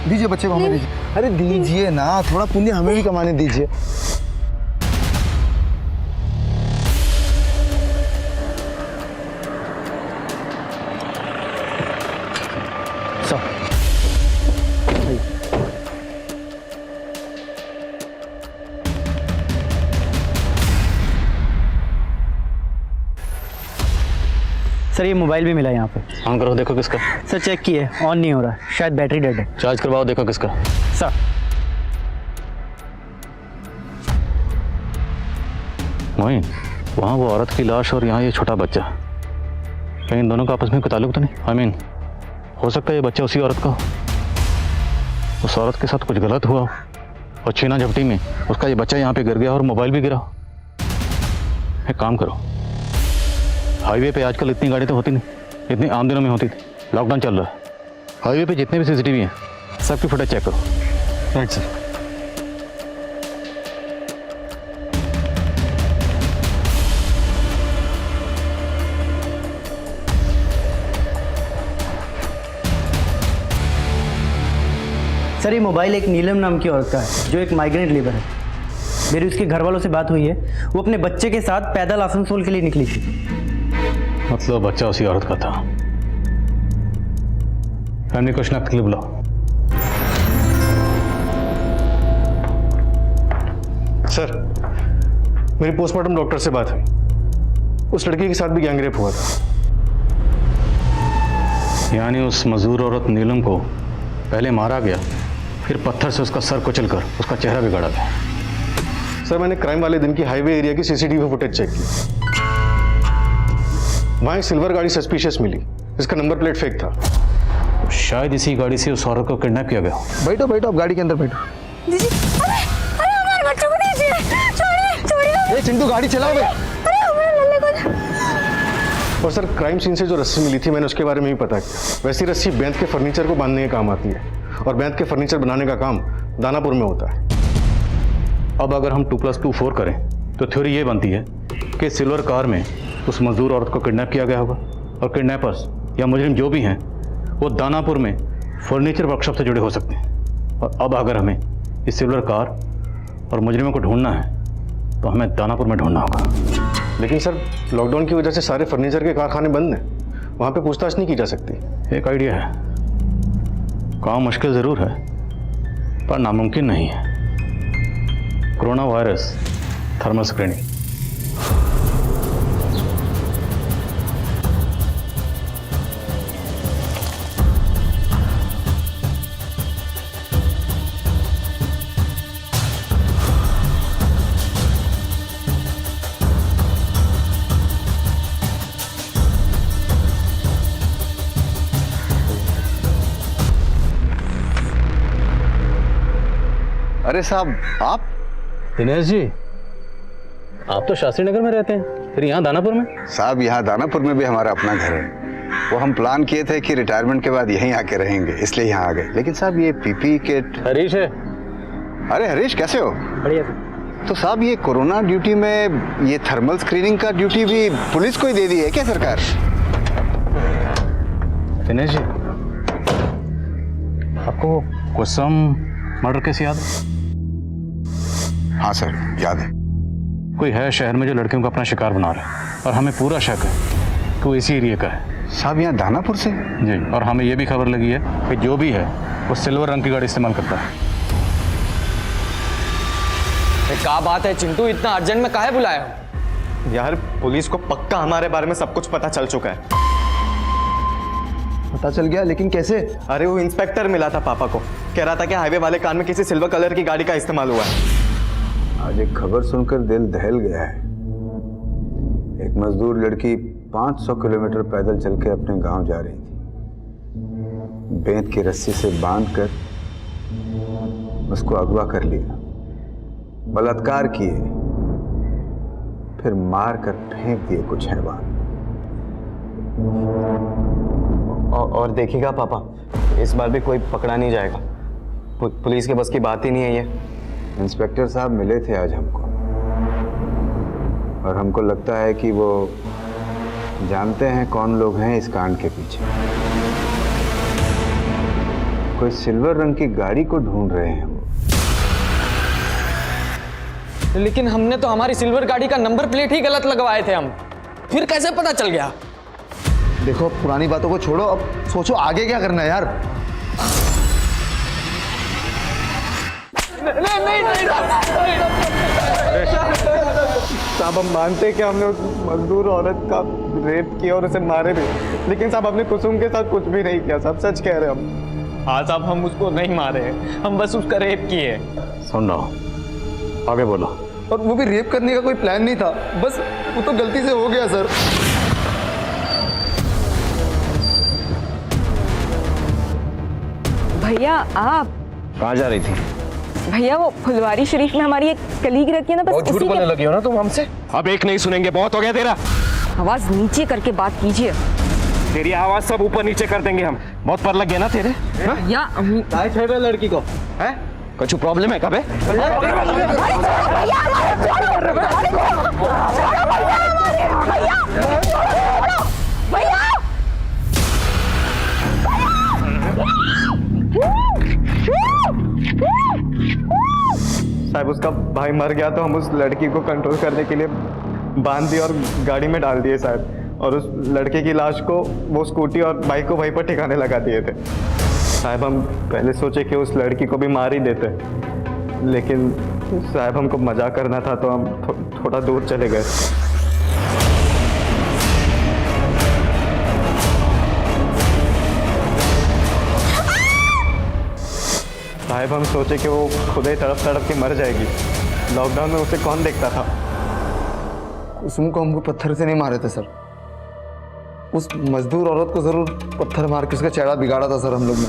P: दीजिए बच्चे को हमें दीजिए। अरे दीजिए ना, थोड़ा पुण्य हमें भी कमाने दीजिए।
L: सर ये मोबाइल भी मिला यहाँ पे।
N: ऑन करो, देखो किसका।
L: सर चेक किए, ऑन नहीं हो रहा, शायद बैटरी डेड है।
N: चार्ज करवाओ, देखो किसका।
L: सर
N: मोइन, वहाँ वो औरत की लाश और यहाँ ये छोटा बच्चा, कहीं इन दोनों का आपस में कोई ताल्लुक तो नहीं? आई मीन, हो सकता है ये बच्चा उसी औरत का हो, उस औरत के साथ कुछ गलत हुआ और छीना झपटी में उसका ये बच्चा यहाँ पे गिर गया और मोबाइल भी गिरा। एक काम करो, हाईवे पे आजकल इतनी गाड़ी तो होती नहीं, इतनी आम दिनों में होती थी। लॉकडाउन चल रहा है, हाईवे पे जितने भी सीसीटीवी हैं सबकी फुटेज चेक करो। Right sir.
L: सर ये मोबाइल एक नीलम नाम की औरत का है जो एक माइग्रेंट लेबर है। मेरी उसके घर वालों से बात हुई है, वो अपने बच्चे के साथ पैदल आसनसोल के लिए निकली थी।
N: मतलब बच्चा उसी औरत का था। फैमिली को शनाख्त के लिए बुलाओ।
Q: सर मेरी पोस्टमार्टम डॉक्टर से बात हुई, उस लड़की के साथ भी गैंगरेप हुआ था।
N: यानी उस मजदूर औरत नीलम को पहले मारा गया, फिर पत्थर से उसका सर कुचलकर उसका चेहरा बिगाड़ा गया।
Q: सर मैंने क्राइम वाले दिन की हाईवे एरिया की सीसीटीवी फुटेज चेक की, वहां एक सिल्वर गाड़ी सस्पिशियस मिली जिसका नंबर प्लेट फेक था।
N: शायद इसी गाड़ी से उस औरत को किडनैप किया गया।
P: बैठो बैठो, आप गाड़ी के अंदर बैठो।
G: दीदी, अरे अरे हमारे बच्चों को दीजिए, छोड़िए।
P: ए चिंटू, गाड़ी चलाओ बे।
G: अरे हमारे लल्ले को।
Q: और सर, क्राइम सीन से जो रस्सी मिली थी मैंने उसके बारे में भी पता किया। वैसी रस्सी बेंत के फर्नीचर को बांधने के काम आती है और बेंत के फर्नीचर बनाने का काम दानापुर में होता है।
N: अब अगर हम 2+2 4 करें तो थ्योरी ये बनती है कि सिल्वर कार में उस मजदूर औरत को किडनैप किया गया होगा और किडनैपर्स या मुजरिम जो भी हैं वो दानापुर में फर्नीचर वर्कशॉप से जुड़े हो सकते हैं। और अब अगर हमें इस सिल्वर कार और मुजरिमों को ढूंढना है तो हमें दानापुर में ढूंढना होगा।
Q: लेकिन सर, लॉकडाउन की वजह से सारे फर्नीचर के कारखाने बंद हैं, वहाँ पे पूछताछ नहीं की जा सकती।
N: एक आइडिया है, काम मुश्किल ज़रूर है पर नामुमकिन नहीं है। Corona virus thermal screening.
K: अरे साहब, आप?
N: दिनेश जी, आप तो शास्त्री नगर में रहते हैं, फिर यहाँ दानापुर में?
K: साहब, यहाँ दानापुर में भी हमारा अपना घर है। वो हम प्लान किए थे कि रिटायरमेंट के बाद यहीं आके रहेंगे, इसलिए यहाँ आ गए। लेकिन साहब, ये पीपी किट।
N: हरीश है।
K: अरे हरीश, कैसे हो?
L: बढ़िया।
K: तो साहब, ये कोरोना ड्यूटी में ये थर्मल स्क्रीनिंग का ड्यूटी भी पुलिस को ही दे दी है क्या सरकार?
N: दिनेश जी, आपको कुसुम मर्डर केस याद है?
K: हाँ सर, याद है।
N: कोई है शहर में जो लड़कियों को अपना शिकार बना रहा है और हमें पूरा शक है कि वो इसी एरिया का है।
K: साहब, यहाँ दानापुर से?
N: जी, और हमें ये भी खबर लगी है कि जो भी है वो सिल्वर रंग की गाड़ी इस्तेमाल करता है।
L: क्या बात है चिंटू, इतना अर्जेंट में काहे बुलाया?
R: यार, पुलिस को पक्का हमारे बारे में सब कुछ पता चल चुका है।
P: पता चल गया, लेकिन कैसे?
R: अरे वो इंस्पेक्टर मिला था पापा को, कह रहा था कि हाईवे वाले कार में किसी सिल्वर कलर की गाड़ी का इस्तेमाल हुआ है।
K: आज एक खबर सुनकर दिल दहल गया है। एक मजदूर लड़की 500 किलोमीटर पैदल चल के अपने गांव जा रही थी। बेंत की रस्सी से बांधकर उसको अगवा कर लिया, बलात्कार किए, फिर मार कर फेंक दिए कुछ हैवान।
R: और देखिएगा पापा, इस बार भी कोई पकड़ा नहीं जाएगा। पुलिस के बस की बात ही नहीं है ये।
K: इंस्पेक्टर साहब मिले थे आज हमको, और हमको लगता है कि वो जानते हैं कौन लोग हैं इस कांड के पीछे। कोई सिल्वर रंग की गाड़ी को ढूंढ रहे हैं वो।
L: लेकिन हमने तो हमारी सिल्वर गाड़ी का नंबर प्लेट ही गलत लगवाए थे हम, फिर कैसे पता चल गया?
P: देखो, पुरानी बातों को छोड़ो, अब सोचो आगे क्या करना है यार।
R: नहीं। साहब, हम मानते हैं कि हमने उस मजदूर औरत का रेप किया और उसे मारे भी, लेकिन साहब हमने कुसुम के साथ कुछ भी नहीं किया। सब सच कह रहे हैं हम। हाँ साहब, हम उसको नहीं मारे हैं, हम बस उसका रेप किए।
N: सुन रहा हूँ, आगे बोलो।
P: और वो भी रेप करने का कोई प्लान नहीं था, बस वो तो गलती से हो गया सर।
C: भैया, आप
I: कहाँ जा रही थी?
C: भैया, वो फुलवारी शरीफ में हमारी एक कलीग रहती है ना, बस
I: बहुत झूठ बोलने लगी हो ना तुम हमसे। अब एक नहीं सुनेंगे, बहुत हो गया तेरा।
C: आवाज नीचे करके बात कीजिए।
I: तेरी आवाज सब ऊपर नीचे कर देंगे हम। बहुत पर लग गया ना तेरे?
C: या
L: लड़की को
I: है कुछ प्रॉब्लम है? कब है?
R: साहब, उसका भाई मर गया तो हम उस लड़की को कंट्रोल करने के लिए बांध दिए और गाड़ी में डाल दिए साहब, और उस लड़के की लाश को वो स्कूटी और बाइक को वहीं पर ठिकाने लगा दिए थे साहब। हम पहले सोचे कि उस लड़की को भी मार ही देते, लेकिन साहब हमको मजाक करना था तो हम थोड़ा दूर चले गए। साहब, हम सोचे कि वो खुद ही तड़प तड़प के मर जाएगी। लॉकडाउन में उसे कौन देखता था?
P: कुसुम को हमको पत्थर से नहीं मारे थे सर, उस मजदूर औरत को जरूर पत्थर मार के उसका चेहरा बिगाड़ा था सर हम लोग ने।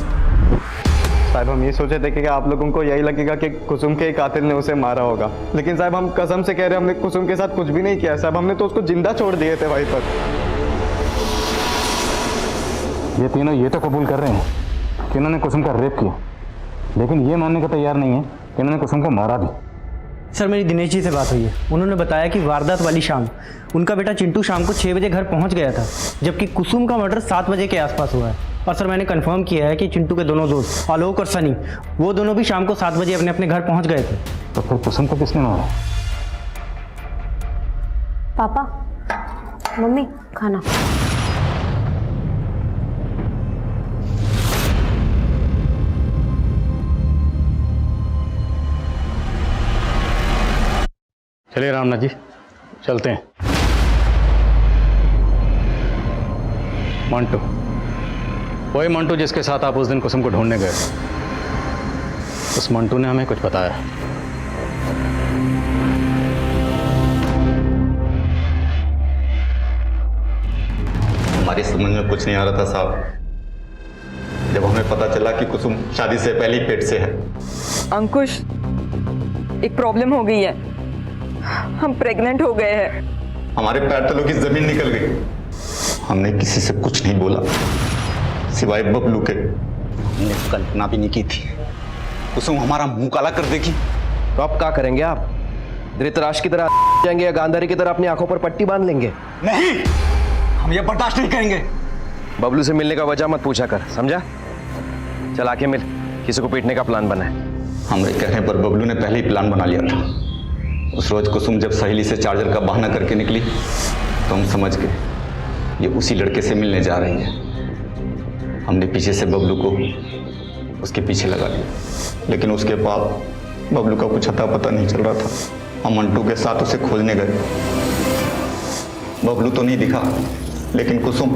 R: साहब हम ये सोचे थे कि आप लोगों को यही लगेगा कि कुसुम के ही कातिल ने उसे मारा होगा, लेकिन साहब हम कसम से कह रहे हैं हमने कुसुम के साथ कुछ भी नहीं किया साहब, हमने तो उसको जिंदा छोड़ दिए थे वहीं पर।
N: ये तीनों ये तो कबूल कर रहे हैं कि इन्होंने कुसुम का रेप किया, लेकिन ये मानने को तैयार नहीं है कि इन्होंने कुसुम को मारा भी।
L: सर मेरी दिनेश जी से बात हुई है, उन्होंने बताया कि वारदात वाली शाम उनका बेटा चिंटू शाम को 6 बजे घर पहुंच गया था, जबकि कुसुम का मर्डर 7 बजे के आसपास हुआ है। और सर मैंने कंफर्म किया है कि चिंटू के दोनों दोस्त आलोक और सनी वो दोनों भी शाम को 7 बजे अपने अपने घर पहुंच गए थे।
N: तो फिर कुसुम को किसने मारा?
G: पापा, मम्मी, खाना।
N: चलिए रामनाथ जी चलते हैं। मंटू, वही मंटू जिसके साथ आप उस दिन कुसुम को ढूंढने गए, उस मंटू ने हमें कुछ बताया।
O: हमारी समझ में कुछ नहीं आ रहा था साहब, जब हमें पता चला कि कुसुम शादी से पहले ही पेट से है।
C: अंकुश, एक प्रॉब्लम हो गई है, हम प्रेग्नेंट हो गए हैं।
O: हमारे पैर तलों की जमीन निकल गई। हमने किसी से कुछ नहीं बोला सिवाय बबलू के। हमने कल्पना भी नहीं की थी कुसुम हमारा मुंह काला कर देगी।
I: तो अब क्या करेंगे आप? धृतराष्ट्र की तरह जाएंगे या गांधारी की तरह अपनी आंखों पर पट्टी बांध लेंगे?
O: नहीं, हम ये बर्दाश्त नहीं करेंगे।
I: बबलू से मिलने का वजह मत पूछा कर, समझा? चल आके मिल, किसी को पीटने का प्लान बना है।
O: हमरे कहने पर बबलू ने पहले ही प्लान बना लिया था। उस रोज कुसुम जब सहेली से चार्जर का बहाना करके निकली तो हम समझ गए ये उसी लड़के से मिलने जा रही है। हमने पीछे से बबलू को उसके पीछे लगा लिया, लेकिन उसके बाद बबलू का कुछ अता पता नहीं चल रहा था। हम मंटू के साथ उसे खोजने गए। बबलू तो नहीं दिखा, लेकिन कुसुम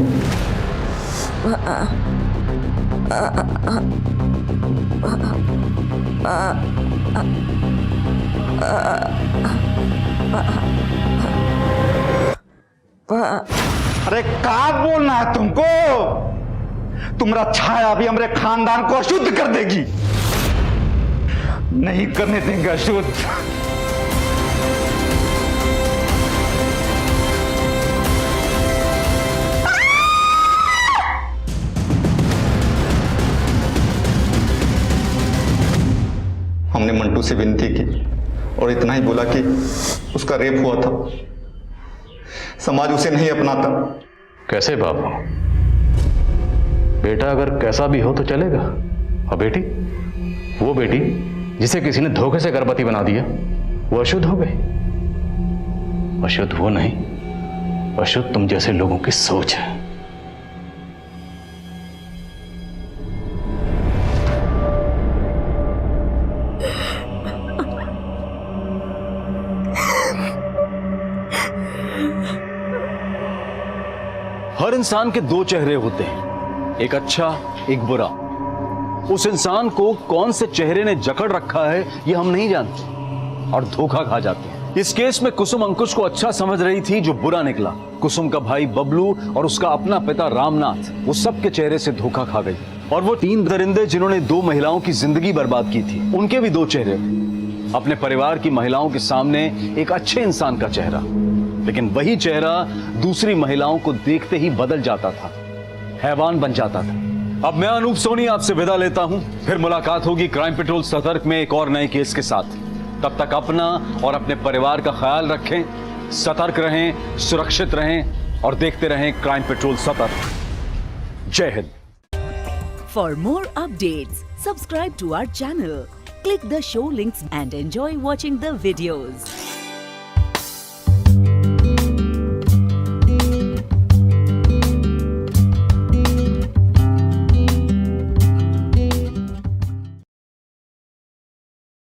H: अरे क्या बोलना है तुमको? तुम्हारा छाया भी हमारे खानदान को अशुद्ध कर देगी। नहीं करने देंगे अशुद्ध।
O: हमने मंटू से विनती की और इतना ही बोला कि उसका रेप हुआ था, समाज उसे नहीं अपनाता।
N: कैसे बाबू? बेटा अगर कैसा भी हो तो चलेगा, और बेटी, वो बेटी जिसे किसी ने धोखे से गर्भवती बना दिया, वो अशुद्ध हो गई। अशुद्ध वो नहीं, अशुद्ध तुम जैसे लोगों की सोच है।
E: हर इंसान के दो चेहरे होते हैं, एक अच्छा एक बुरा। उस इंसान को कौन से चेहरे ने जकड़ रखा है ये हम नहीं जानते और धोखा खा जाते हैं। इस केस में कुसुम अंकुश को अच्छा समझ रही थी जो बुरा निकला। कुसुम का भाई बबलू और उसका अपना पिता रामनाथ, वो सबके चेहरे से धोखा खा गई। और वो 3 दरिंदे जिन्होंने 2 महिलाओं की जिंदगी बर्बाद की थी, उनके भी 2 चेहरे थे। अपने परिवार की महिलाओं के सामने एक अच्छे इंसान का चेहरा, लेकिन वही चेहरा दूसरी महिलाओं को देखते ही बदल जाता था, हैवान बन जाता था। अब मैं अनूप सोनी आपसे विदा लेता हूं, फिर मुलाकात होगी क्राइम पेट्रोल सतर्क में एक और नए केस के साथ। तब तक अपना और अपने परिवार का ख्याल रखें, सतर्क रहें, सुरक्षित रहें और देखते रहें क्राइम पेट्रोल सतर्क। जय Hind.
A: For more updates, subscribe to our channel, click the show links and enjoy watching the videos.